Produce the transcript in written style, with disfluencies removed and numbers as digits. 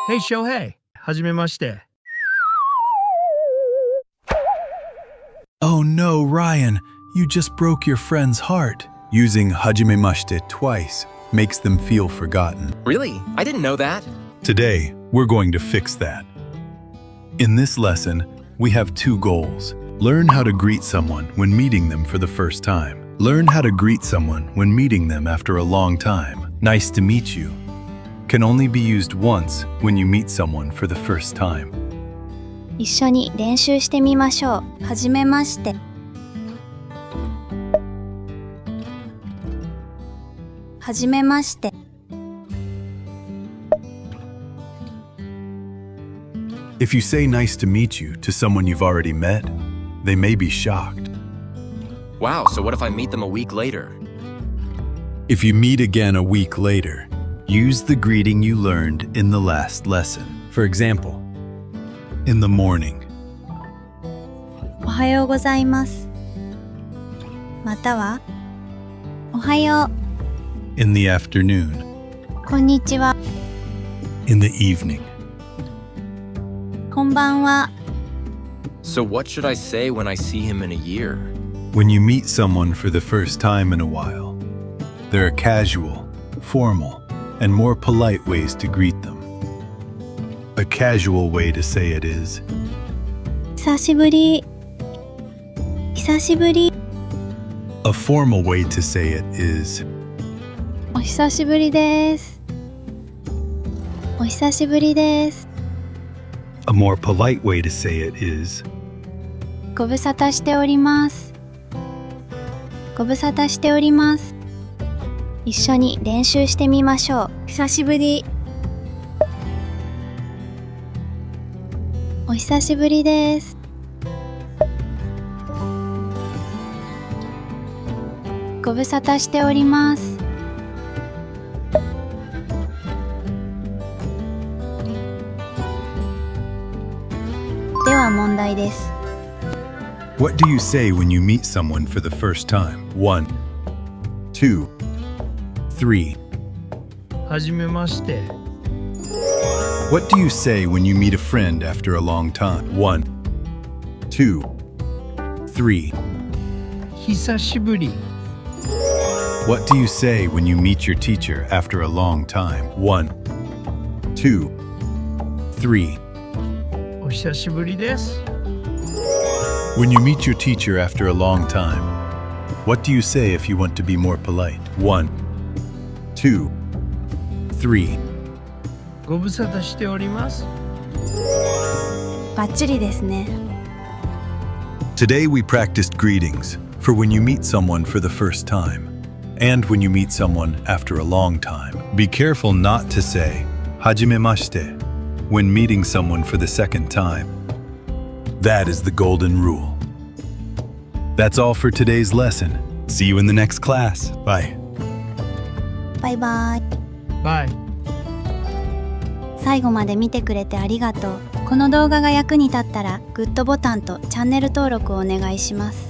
Hey Shohei, Hajimemashite. Oh no, Ryan, you just broke your friend's heart. Using Hajimemashite twice makes them feel forgotten. Really? I didn't know that. Today, we're going to fix that. In this lesson, we have two goals. Learn how to greet someone when meeting them for the first time. Learn how to greet someone when meeting them after a long time. Nice to meet you can only be used once when you meet someone for the first time. 一緒に練習してみましょう。はじめまして。はじめまして。If you say nice to meet you to someone you've already met, they may be shocked. Wow, so what if I meet them a week later? If you meet again a week later, use the greeting you learned in the last lesson. For example, in the morning. おはようございます。または、おはよう。In the afternoon. こんにちは。In the evening. こんばんは。So what should I say when I see him in a year? When you meet someone for the first time in a while, there are casual, formal, and more polite ways to greet them. A casual way to say it is, 久しぶり。久しぶり。a formal way to say it is, お久しぶりです。お久しぶりです。a more polite way to say it is, ご無沙汰しております。ご無沙汰しております。一緒に練習してみましょう。久しぶり。お久しぶりです。ご無沙汰しております。では問題です。What do you say when you meet someone for the first time? 1, 2, 3. はじめまして。What do you say when you meet a friend after a long time? 1, 2, 3. 久しぶり。What do you say when you meet your teacher after a long time? 1, 2, 3. お久しぶりです。When you meet your teacher after a long time, what do you say if you want to be more polite? 1, 2, 3. ご無沙汰しております。バッチリですね。Today we practiced greetings for when you meet someone for the first time and when you meet someone after a long time. Be careful not to say Hajimemashite when meeting someone for the second time. That is the golden rule. That's all for today's lesson. See you in the next class. Bye. バイバイ。バイ。最後まで見てくれてありがとう。この動画が役に立ったらグッドボタンとチャンネル登録をお願いします。